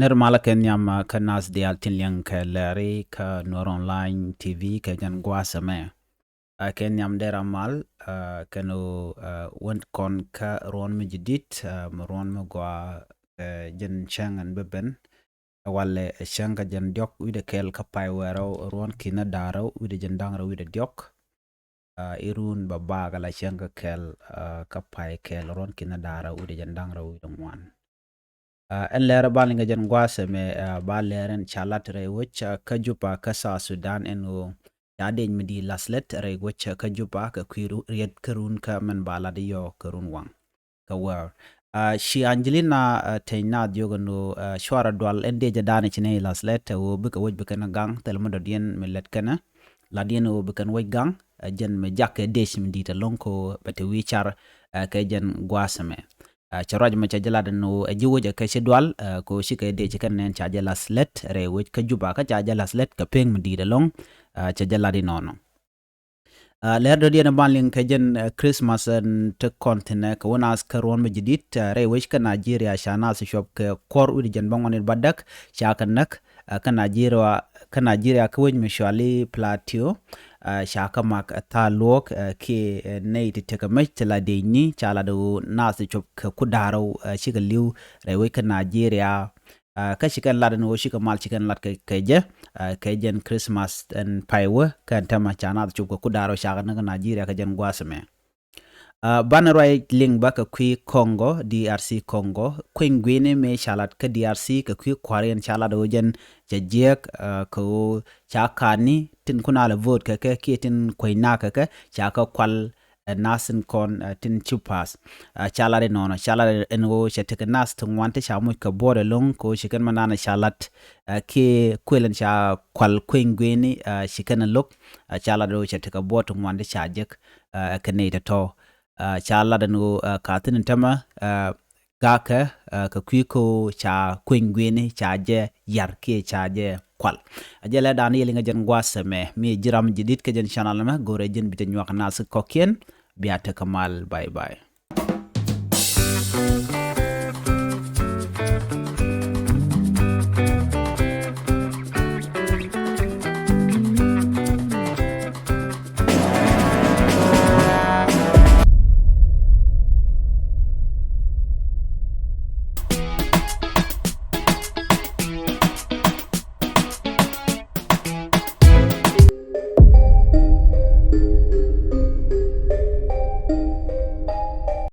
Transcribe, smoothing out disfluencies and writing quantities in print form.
nirmala kenyam ka nas dial tinliang ka leri ka Nur Online TV ka jan gwasame. Kenyam deramal kanu went kon ka ron mijidit ron magwa jan changan beben wale shanga jan diok wide kel ka pai wero ron kina daro wide jan dangra wide diok irun babaga la shanga kel ka pai kel ron kina daro wide jan dangra wide ngwan. En lera balinga jan gwase me ba leren chalat re wich ka jupa ka sa Sudan enu yaden midi laslet re wich ka jupa ka kwiru riet karun ka men bala de yo karun wang ka war shi Angelina tayna diogano shwara dwal ende jadane chine laslet wo bika wich bika na gang telmo do dien melet kana la dien wo bika wich gang jen me jakke desh midi ta lonko bete wichar ka jen gwase me charaj ma chajala no jiwoja ka shedwal ko shika de chikan nen chajala slet re wich ka juba ka chajala slet ka peng mdida long chajala di nono lerdo dia na banling ka jen Christmas te kontine ka wona askaron majidit re wich ka Nigeria shana se shop ka kor udi jen bangon badak shakan nak ka Nigeria ka wich mishwali platio shaka mak ta lok ke nei te teka mech la de ni chala do nas chop ka kudaro shiga liu rewe ka Nigeria ka shikan ladan wo shika mal shikan lat ka je ka jen Christmas and paiwa kan tama chana chop ka kudaro shaka na Nigeria ka jen gwasame banarway ling baka kwi Congo DRC Congo kwingwene me shalat ka DRC ka kwi kwaren chala do jen jajek ko chakani tin kuna la vote ka tin koina ka chaka kwal nasin kon tin chupas chala de nono chala engo chetek nas tun wante chamu ka bore long ko shikan manana shalat ke kwelen cha kwal kwingwene shikan lok chala do chetek bot wante chajek ka neita to chala danu katin tama gaka ka kwiko cha kwingwene chaje yarke chaje kwal ajela dani yelinga jen gwasame mi jiram jidit ke jen channel ma gore jen biten nyuak nas kokien biata kamal bye bye.